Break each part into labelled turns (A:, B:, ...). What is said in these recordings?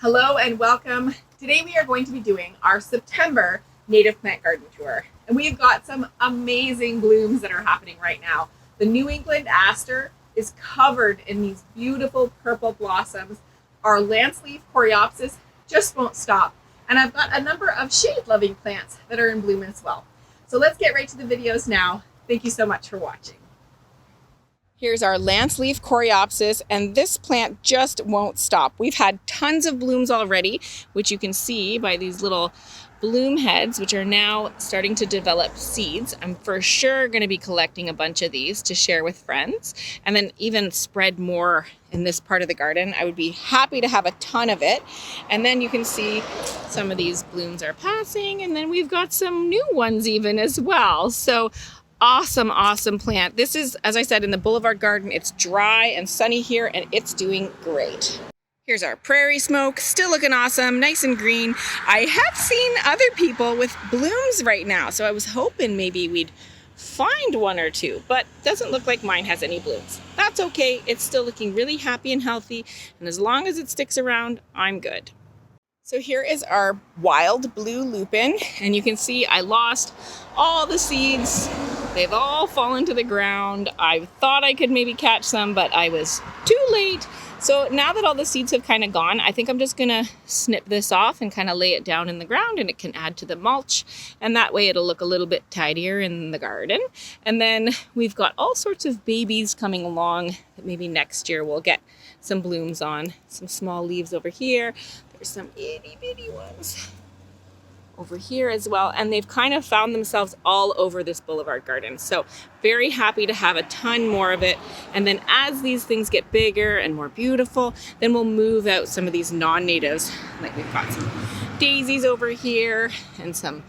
A: Hello and welcome. Today we are going to be doing our September native plant garden tour. And we've got some amazing blooms that are happening right now. The New England Aster is covered in these beautiful purple blossoms. Our Lanceleaf Coreopsis just won't stop. And I've got a number of shade-loving plants that are in bloom as well. So let's get right to the videos now. Thank you so much for watching. Here's our Lanceleaf Coreopsis, and this plant just won't stop. We've had tons of blooms already, which you can see by these little bloom heads, which are now starting to develop seeds. I'm for sure going to be collecting a bunch of these to share with friends, and then even spread more in this part of the garden. I would be happy to have a ton of it. And then you can see some of these blooms are passing, and then we've got some new ones even as well. So awesome plant. This is, as I said, in the Boulevard Garden. It's dry and sunny here, and it's doing great. Here's our Prairie Smoke, still looking awesome, nice and green. I have seen other people with blooms right now, so I was hoping maybe we'd find one or two, but doesn't look like mine has any blooms. That's okay. It's still looking really happy and healthy, and as long as it sticks around, I'm good. So here is our wild blue lupin, and you can see I lost all the seeds. They've all fallen to the ground. I thought I could maybe catch some, but I was too late. So now that all the seeds have kind of gone, I think I'm just gonna snip this off and kind of lay it down in the ground, and it can add to the mulch. And that way it'll look a little bit tidier in the garden. And then we've got all sorts of babies coming along that maybe next year we'll get some blooms on. Some small leaves over here. There's some itty bitty ones over here as well, and they've kind of found themselves all over this Boulevard Garden. So very happy to have a ton more of it. And then as these things get bigger and more beautiful, then we'll move out some of these non-natives. Like we've got some daisies over here and some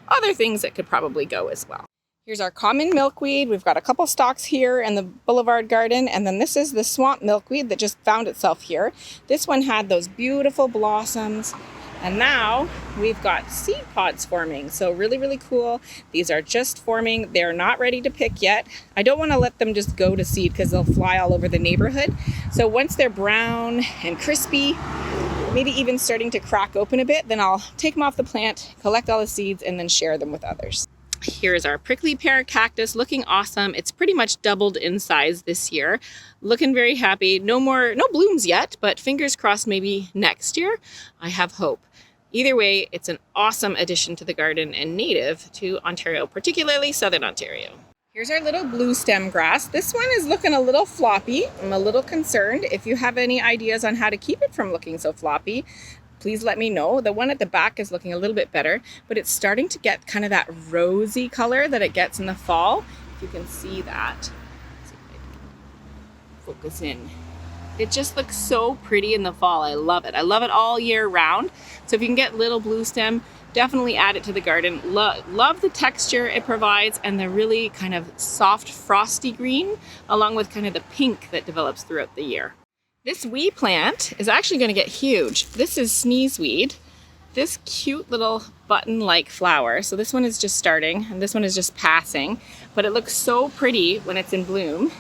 A: other things that could probably go as well. Here's our common milkweed. We've got a couple stalks here in the Boulevard Garden, and then this is the swamp milkweed that just found itself here. This one had those beautiful blossoms, and now we've got seed pods forming. So really cool. These are just forming. They're not ready to pick yet. I don't want to let them just go to seed because they'll fly all over the neighborhood. So once they're brown and crispy, maybe even starting to crack open a bit, then I'll take them off the plant, collect all the seeds, and then share them with others. Here's our prickly pear cactus, looking awesome. It's pretty much doubled in size this year. Looking very happy. No blooms yet, but fingers crossed maybe next year. I have hope. Either way, it's an awesome addition to the garden and native to Ontario, particularly Southern Ontario. Here's our little bluestem grass. This one is looking a little floppy. I'm a little concerned. If you have any ideas on how to keep it from looking so floppy, please let me know. The one at the back is looking a little bit better, but it's starting to get kind of that rosy color that it gets in the fall. If you can see that. Let's see if I can focus in. It just looks so pretty in the fall. I love it. I love it all year round. So if you can get little bluestem, definitely add it to the garden. Love the texture it provides and the really kind of soft frosty green, along with kind of the pink that develops throughout the year. This wee plant is actually going to get huge. This is Sneezeweed. This cute little button-like flower. So this one is just starting and this one is just passing, but it looks so pretty when it's in bloom.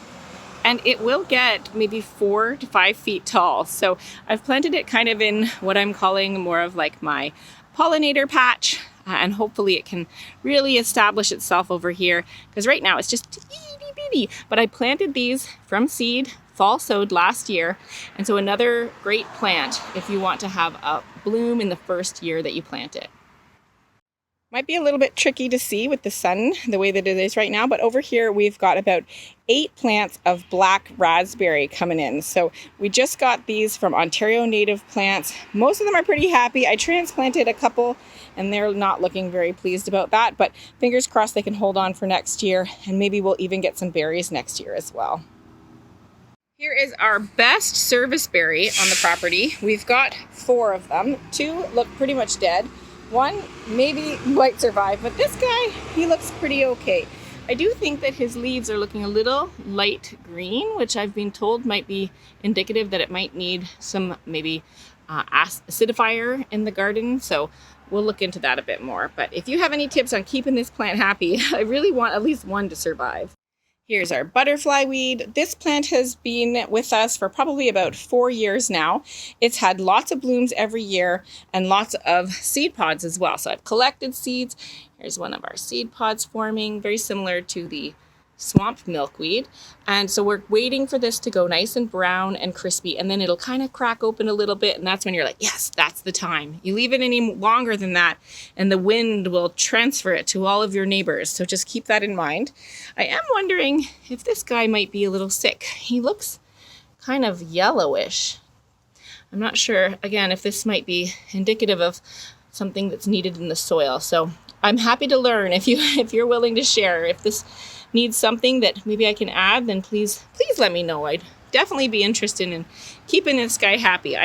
A: And it will get maybe 4 to 5 feet tall. So I've planted it kind of in what I'm calling more of like my pollinator patch. And hopefully it can really establish itself over here. Because right now it's just itty bitty. But I planted these from seed, fall sowed last year. And so another great plant if you want to have a bloom in the first year that you plant it. Might be a little bit tricky to see with the sun the way that it is right now, but over here we've got about 8 plants of black raspberry coming in. So we just got these from Ontario native plants. Most of them are pretty happy. I transplanted a couple and they're not looking very pleased about that, but fingers crossed they can hold on for next year, and maybe we'll even get some berries next year as well. Here is our best service berry on the property. We've got 4 of them. 2 look pretty much dead. 1 maybe might survive, but this guy, he looks pretty okay. I do think that his leaves are looking a little light green, which I've been told might be indicative that it might need some maybe acidifier in the garden. So we'll look into that a bit more. But if you have any tips on keeping this plant happy, I really want at least 1 to survive.
B: Here's our butterfly weed. This plant has been with us for probably about 4 years now. It's had lots of blooms every year and lots of seed pods as well. So I've collected seeds. Here's one of our seed pods forming, very similar to the swamp milkweed. And so we're waiting for this to go nice and brown and crispy, and then it'll kind of crack open a little bit, and that's when you're like, yes, that's the time. You leave it any longer than that and the wind will transfer it to all of your neighbors. So just keep that in mind. I am wondering if this guy might be a little sick. He looks kind of yellowish. I'm not sure, again, if this might be indicative of something that's needed in the soil. So I'm happy to learn if you're willing to share. If this needs something that maybe I can add, then please let me know. I'd definitely be interested in keeping this guy happy.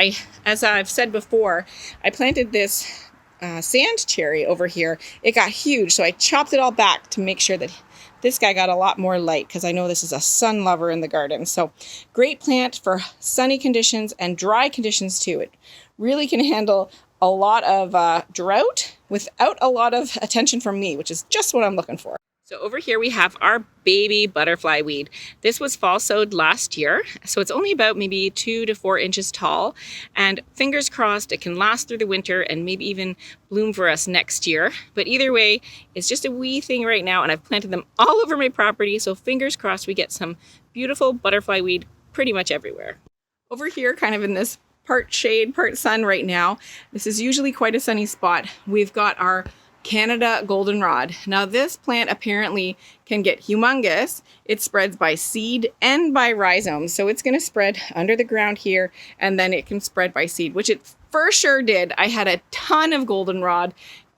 B: As I've said before, I planted this sand cherry over here. It got huge, so I chopped it all back to make sure that this guy got a lot more light, because I know this is a sun lover in the garden. So great plant for sunny conditions and dry conditions too. It really can handle a lot of drought without a lot of attention from me, which is just what I'm looking for. So over here we have our baby butterfly weed. This was fall sowed last year, so it's only about maybe 2 to 4 inches tall, and fingers crossed it can last through the winter and maybe even bloom for us next year. But either way, it's just a wee thing right now, and I've planted them all over my property, so fingers crossed we get some beautiful butterfly weed pretty much everywhere. Over here, kind of in this part shade, part sun right now, this is usually quite a sunny spot. We've got our Canada Goldenrod. Now this plant apparently can get humongous. It spreads by seed and by rhizomes. So it's going to spread under the ground here, and then it can spread by seed, which it for sure did. I had a ton of goldenrod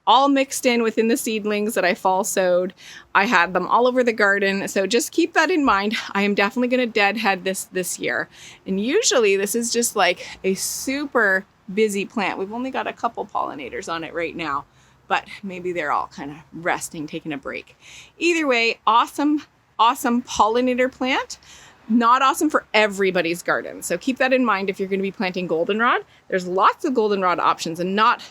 B: all mixed in within the seedlings that I fall sowed. I had them all over the garden. So just keep that in mind. I am definitely going to deadhead this year. And usually this is just like a super busy plant. We've only got a couple pollinators on it right now, but maybe they're all kind of resting, taking a break. Either way, awesome pollinator plant. Not awesome for everybody's garden. So keep that in mind if you're going to be planting goldenrod. There's lots of goldenrod options, and not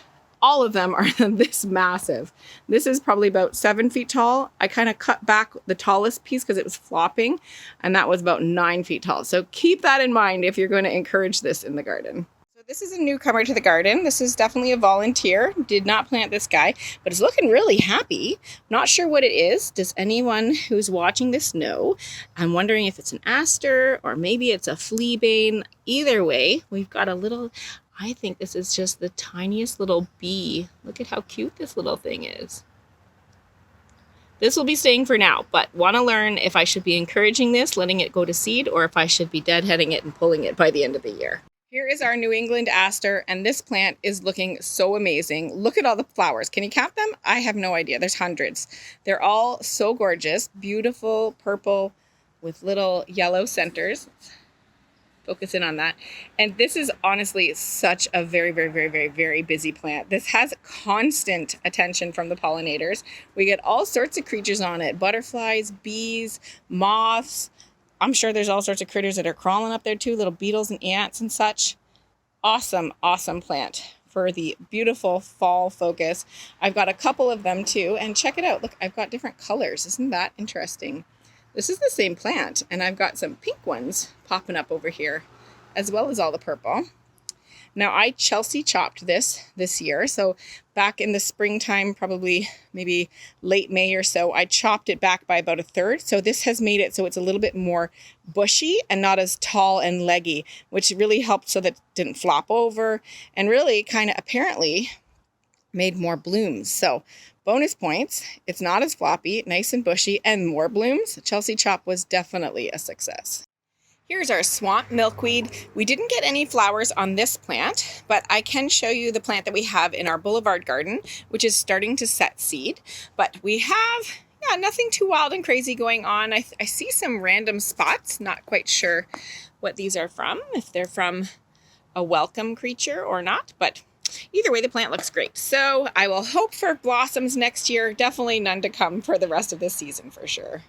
B: all of them are this massive. This is probably about 7 feet tall. I kind of cut back the tallest piece because it was flopping, and that was about 9 feet tall. So keep that in mind if you're going to encourage this in the garden. This is a newcomer to the garden. This is definitely a volunteer. Did not plant this guy, but it's looking really happy. Not sure what it is. Does anyone who's watching this know? I'm wondering if it's an aster or maybe it's a fleabane. Either way, we've got a little, I think this is just the tiniest little bee. Look at how cute this little thing is. This will be staying for now, but want to learn if I should be encouraging this, letting it go to seed, or if I should be deadheading it and pulling it by the end of the year. Here is our New England Aster, and this plant is looking so amazing. Look at all the flowers. Can you count them? I have no idea. There's hundreds. They're all so gorgeous, beautiful purple with little yellow centers. Focus in on that. And this is honestly such a very, very, very, very, very busy plant. This has constant attention from the pollinators. We get all sorts of creatures on it. Butterflies, bees, moths. I'm sure there's all sorts of critters that are crawling up there too, little beetles and ants and such. Awesome plant for the beautiful fall focus. I've got a couple of them too, and check it out. Look, I've got different colors. Isn't that interesting? This is the same plant, and I've got some pink ones popping up over here, as well as all the purple. Now, I Chelsea chopped this year, so back in the springtime, probably maybe late May or so, I chopped it back by about 1/3. So this has made it so it's a little bit more bushy and not as tall and leggy, which really helped so that it didn't flop over, and really kind of apparently made more blooms. So bonus points, it's not as floppy, nice and bushy, and more blooms. Chelsea chop was definitely a success. Here's our swamp milkweed. We didn't get any flowers on this plant, but I can show you the plant that we have in our boulevard garden, which is starting to set seed. But we have nothing too wild and crazy going on. I see some random spots, not quite sure what these are from, if they're from a welcome creature or not, but either way, the plant looks great. So I will hope for blossoms next year. Definitely none to come for the rest of this season for sure.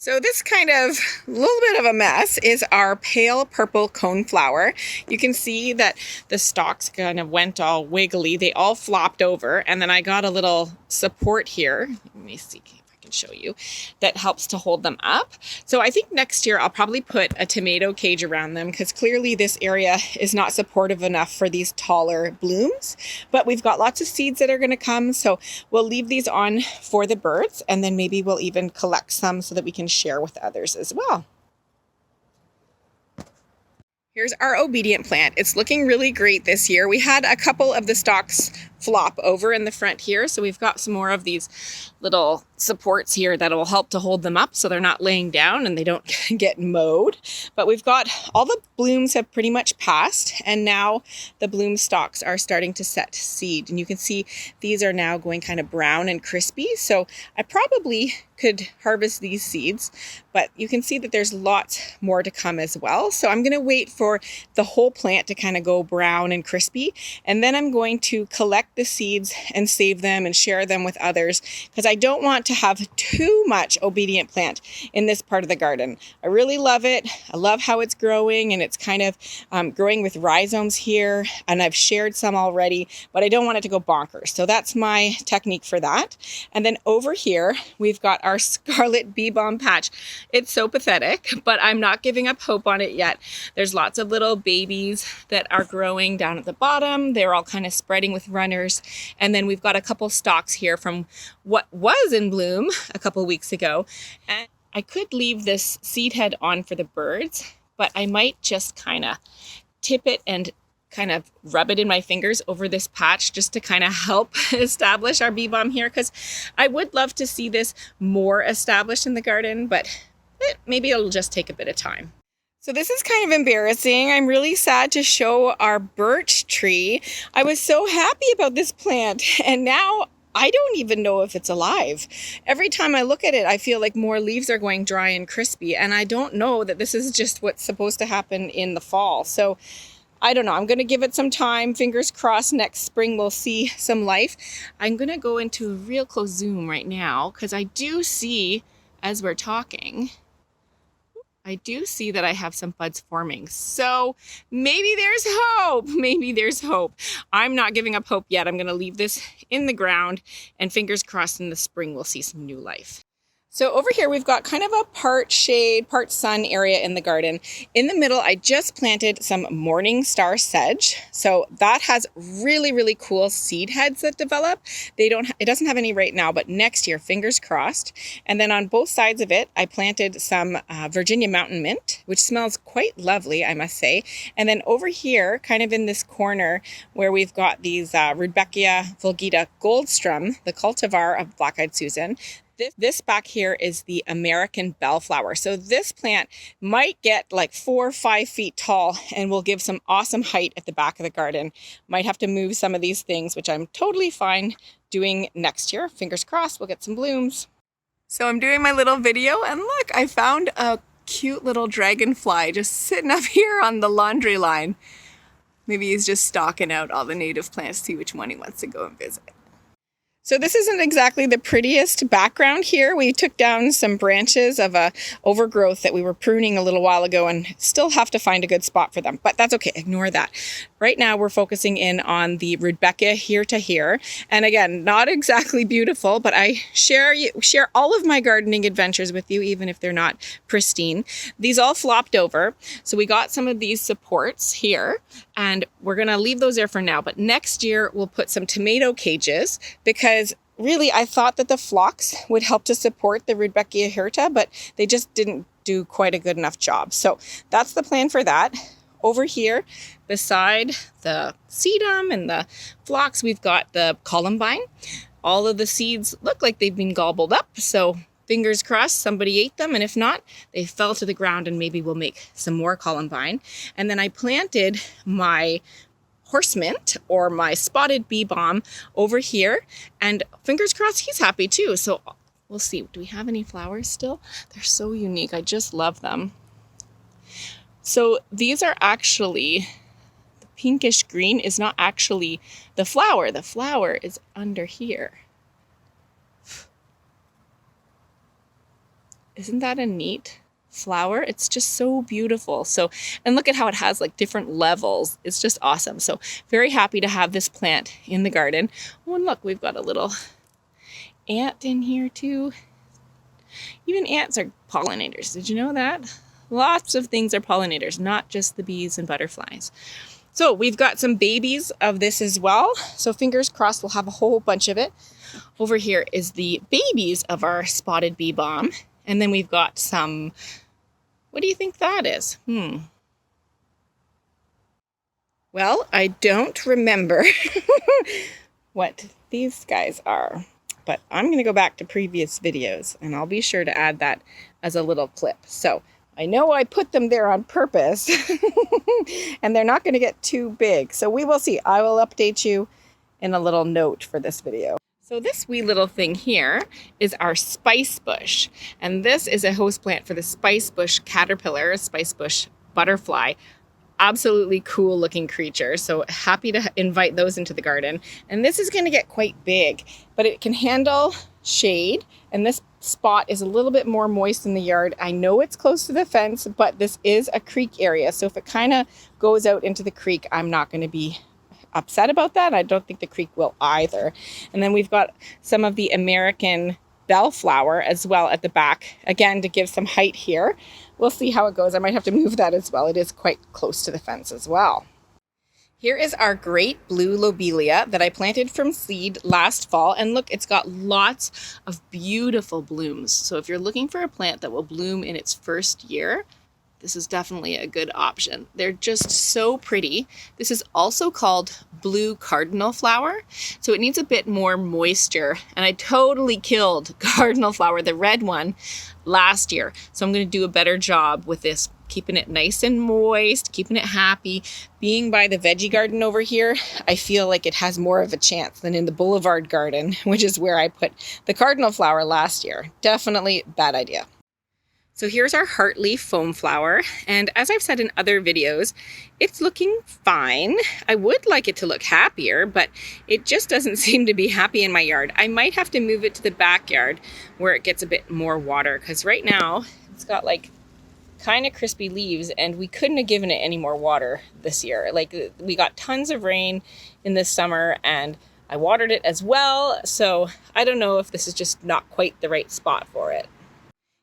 B: So this kind of little bit of a mess is our pale purple coneflower. You can see that the stalks kind of went all wiggly. They all flopped over, and then I got a little support here. Let me see if I can show you, that helps to hold them up. So I think next year I'll probably put a tomato cage around them because clearly this area is not supportive enough for these taller blooms. But we've got lots of seeds that are going to come, so we'll leave these on for the birds, and then maybe we'll even collect some so that we can share with others as well. Here's our obedient plant. It's looking really great this year. We had a couple of the stalks flop over in the front here, so we've got some more of these little supports here that will help to hold them up so they're not laying down and they don't get mowed. But we've got all the blooms have pretty much passed, and now the bloom stalks are starting to set seed, and you can see these are now going kind of brown and crispy. So I probably could harvest these seeds, but you can see that there's lots more to come as well. So I'm going to wait for the whole plant to kind of go brown and crispy, and then I'm going to collect the seeds and save them and share them with others, because I don't want to have too much obedient plant in this part of the garden. I really love it. I love how it's growing, and it's kind of growing with rhizomes here, and I've shared some already, but I don't want it to go bonkers. So that's my technique for that. And then over here, we've got our Scarlet Beebalm patch. It's so pathetic, but I'm not giving up hope on it yet. There's lots of little babies that are growing down at the bottom. They're all kind of spreading with runners. And then we've got a couple stalks here from what was in bloom a couple weeks ago. And I could leave this seed head on for the birds, but I might just kind of tip it and kind of rub it in my fingers over this patch just to kind of help establish our bee balm here, because I would love to see this more established in the garden, but maybe it'll just take a bit of time. So this is kind of embarrassing. I'm really sad to show our birch tree. I was so happy about this plant, and now I don't even know if it's alive. Every time I look at it, I feel like more leaves are going dry and crispy, and I don't know that this is just what's supposed to happen in the fall. So I don't know. I'm going to give it some time. Fingers crossed next spring we'll see some life. I'm going to go into a real close zoom right now because I do see, as we're talking, I do see that I have some buds forming. So maybe there's hope. Maybe there's hope. I'm not giving up hope yet. I'm going to leave this in the ground, and fingers crossed in the spring we'll see some new life. So over here, we've got kind of a part shade, part sun area in the garden. In the middle, I just planted some morning star sedge. So that has really, really cool seed heads that develop. It doesn't have any right now, but next year, fingers crossed. And then on both sides of it, I planted some Virginia mountain mint, which smells quite lovely, I must say. And then over here, kind of in this corner where we've got these Rudbeckia vulgata Goldstrum, the cultivar of black-eyed Susan. This back here is the American bellflower. So this plant might get like 4 or 5 feet tall and will give some awesome height at the back of the garden. Might have to move some of these things, which I'm totally fine doing next year. Fingers crossed, we'll get some blooms. So I'm doing my little video, and look, I found a cute little dragonfly just sitting up here on the laundry line. Maybe he's just stalking out all the native plants to see which one he wants to go and visit. So this isn't exactly the prettiest background here. We took down some branches of a overgrowth that we were pruning a little while ago and still have to find a good spot for them, but that's okay, ignore that. Right now we're focusing in on the Rudbeckia here to here. And again, not exactly beautiful, but I share all of my gardening adventures with you, even if they're not pristine. These all flopped over. So we got some of these supports here, and we're gonna leave those there for now. But next year we'll put some tomato cages, because really I thought that the phlox would help to support the Rudbeckia hirta, but they just didn't do quite a good enough job. So that's the plan for that. Over here, beside the sedum and the phlox, we've got the columbine. All of the seeds look like they've been gobbled up, so fingers crossed somebody ate them, and if not, they fell to the ground, and maybe we'll make some more columbine. And then I planted my horse mint, or my spotted bee balm, over here, and fingers crossed he's happy too. So we'll see. Do we have any flowers still? They're so unique. I just love them. So these are actually, the pinkish green is not actually the flower. The flower is under here. Isn't that a neat flower? It's just so beautiful. So, and look at how it has like different levels. It's just awesome. So very happy to have this plant in the garden. Oh, and look, we've got a little ant in here too. Even ants are pollinators. Did you know that? Lots of things are pollinators, not just the bees and butterflies. So we've got some babies of this as well. So fingers crossed we'll have a whole bunch of it. Over here is the babies of our spotted bee balm. And then we've got some, what do you think that is? Well, I don't remember what these guys are, but I'm going to go back to previous videos and I'll be sure to add that as a little clip. So I know I put them there on purpose and they're not going to get too big. So we will see. I will update you in a little note for this video. So this wee little thing here is our spice bush. And this is a host plant for the spice bush caterpillar, spice bush butterfly. Absolutely cool looking creature. So happy to invite those into the garden. And this is going to get quite big, but it can handle shade. And this spot is a little bit more moist in the yard. I know it's close to the fence, but this is a creek area. So if it kind of goes out into the creek, I'm not going to be upset about that. I don't think the creek will either. And then we've got some of the American bellflower as well at the back, again, to give some height here. We'll see how it goes. I might have to move that as well. It is quite close to the fence as well. Here is our great blue lobelia that I planted from seed last fall. And look, it's got lots of beautiful blooms. So if you're looking for a plant that will bloom in its first year, this is definitely a good option. They're just so pretty. This is also called blue cardinal flower. So it needs a bit more moisture. And I totally killed cardinal flower, the red one, last year. So I'm going to do a better job with this, keeping it nice and moist, keeping it happy. Being by the veggie garden over here, I feel like it has more of a chance than in the boulevard garden, which is where I put the cardinal flower last year. Definitely bad idea. So here's our heartleaf foam flower, and as I've said in other videos, it's looking fine. I would like it to look happier, but it just doesn't seem to be happy in my yard. I might have to move it to the backyard where it gets a bit more water, because right now it's got like kind of crispy leaves, and we couldn't have given it any more water this year. Like, we got tons of rain in this summer, and I watered it as well, so I don't know if this is just not quite the right spot for it.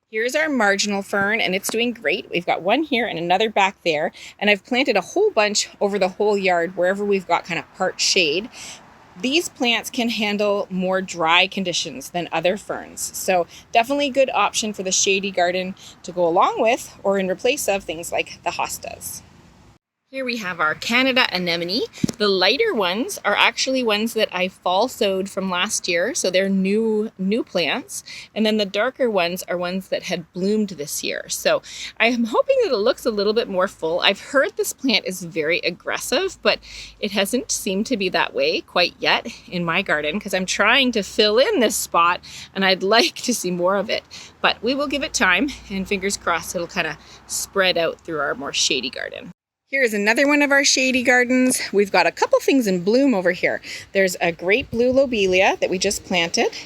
B: Here's our marginal fern, and it's doing great. We've got one here and another back there, and I've planted a whole bunch over the whole yard wherever we've got kind of part shade. These plants can handle more dry conditions than other ferns, so definitely a good option for the shady garden to go along with or in replace of things like the hostas. Here we have our Canada anemone. The lighter ones are actually ones that I fall sowed from last year, so they're new plants. And then the darker ones are ones that had bloomed this year. So I'm hoping that it looks a little bit more full. I've heard this plant is very aggressive, but it hasn't seemed to be that way quite yet in my garden, because I'm trying to fill in this spot and I'd like to see more of it. But we will give it time, and fingers crossed it'll kind of spread out through our more shady garden. Here's another one of our shady gardens. We've got a couple things in bloom over here. There's a great blue lobelia that we just planted.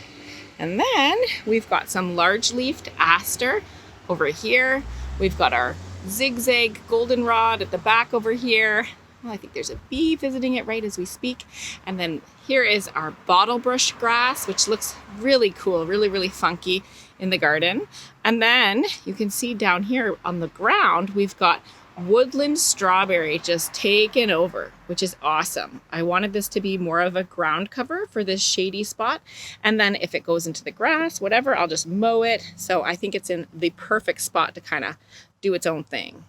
B: And then we've got some large-leafed aster over here. We've got our zigzag goldenrod at the back over here. Well, I think there's a bee visiting it right as we speak. And then here is our bottlebrush grass, which looks really cool, really funky in the garden. And then you can see down here on the ground, we've got woodland strawberry just taken over, which is awesome. I wanted this to be more of a ground cover for this shady spot. And then if it goes into the grass, whatever, I'll just mow it. So I think it's in the perfect spot to kind of do its own thing.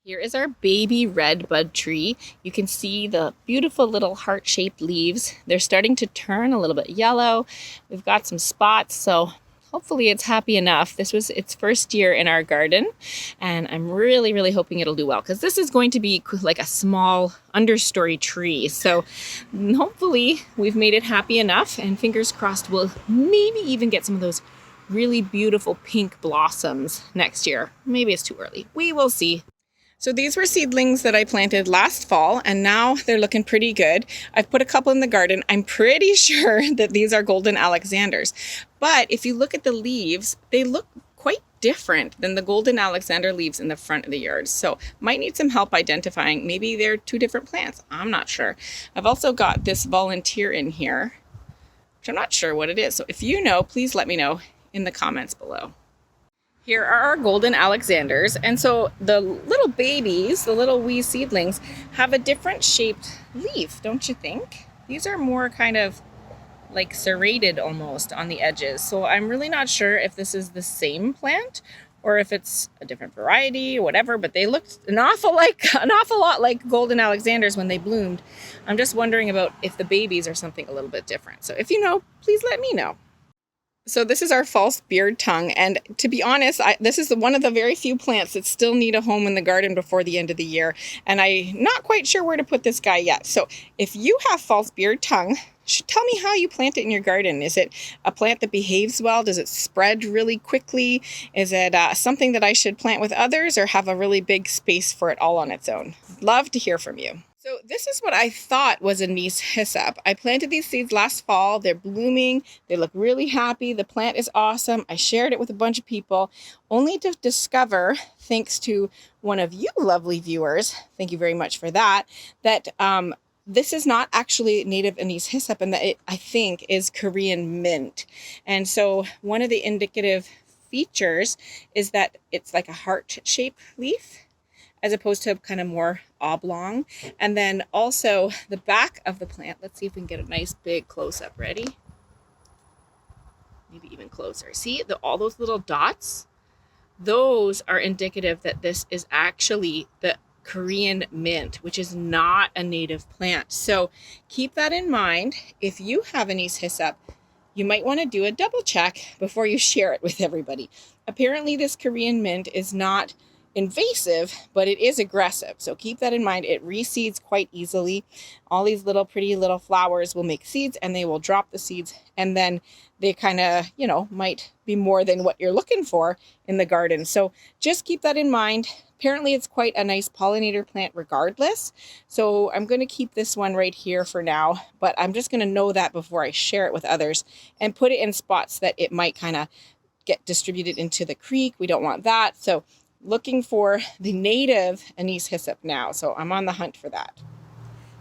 B: Here is our baby red bud tree. You can see the beautiful little heart-shaped leaves. They're starting to turn a little bit yellow. We've got some spots, so hopefully it's happy enough. This was its first year in our garden, and I'm really hoping it'll do well, because this is going to be like a small understory tree. So hopefully we've made it happy enough, and fingers crossed we'll maybe even get some of those really beautiful pink blossoms next year. Maybe it's too early. We will see. So these were seedlings that I planted last fall, and now they're looking pretty good. I've put a couple in the garden. I'm pretty sure that these are golden Alexanders. But if you look at the leaves, they look quite different than the golden Alexander leaves in the front of the yard. So might need some help identifying. Maybe they're two different plants. I'm not sure. I've also got this volunteer in here, which I'm not sure what it is. So if you know, please let me know in the comments below. Here are our golden Alexanders, and so the little babies, the little wee seedlings, have a different shaped leaf, don't you think? These are more kind of like serrated almost on the edges, so I'm really not sure if this is the same plant or if it's a different variety or whatever, but they looked an awful lot like golden Alexanders when they bloomed. I'm just wondering about if the babies are something a little bit different. So if you know, please let me know. So this is our false beard tongue, and to be honest, this is one of the very few plants that still need a home in the garden before the end of the year, and I'm not quite sure where to put this guy yet. So if you have false beard tongue, tell me how you plant it in your garden. Is it a plant that behaves well? Does it spread really quickly? Is it something that I should plant with others or have a really big space for it all on its own? Love to hear from you. So this is what I thought was anise hyssop. I planted these seeds last fall. They're blooming. They look really happy. The plant is awesome. I shared it with a bunch of people, only to discover, thanks to one of you lovely viewers, thank you very much for that, that this is not actually native anise hyssop, and that it, I think, is Korean mint. And so one of the indicative features is that it's like a heart-shaped leaf, as opposed to kind of more oblong. And then also the back of the plant, let's see if we can get a nice big close-up. Ready? Maybe even closer. See all those little dots? Those are indicative that this is actually the Korean mint, which is not a native plant. So keep that in mind. If you have anise hyssop, you might want to do a double check before you share it with everybody. Apparently this Korean mint is not invasive, but it is aggressive. So keep that in mind. It reseeds quite easily. All these little pretty little flowers will make seeds, and they will drop the seeds, and then they kind of, might be more than what you're looking for in the garden. So just keep that in mind. Apparently it's quite a nice pollinator plant regardless. So I'm going to keep this one right here for now, but I'm just going to know that before I share it with others and put it in spots that it might kind of get distributed into the creek. We don't want that. So looking for the native anise hyssop now. So I'm on the hunt for that.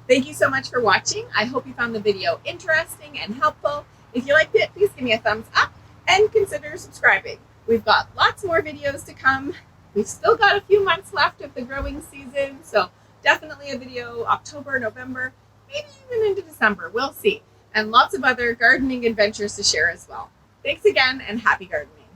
A: Thank you so much for watching. I hope you found the video interesting and helpful. If you liked it, please give me a thumbs up and consider subscribing. We've got lots more videos to come. We've still got a few months left of the growing season, so definitely a video October, November, maybe even into December. We'll see. And lots of other gardening adventures to share as well. Thanks again, and happy gardening.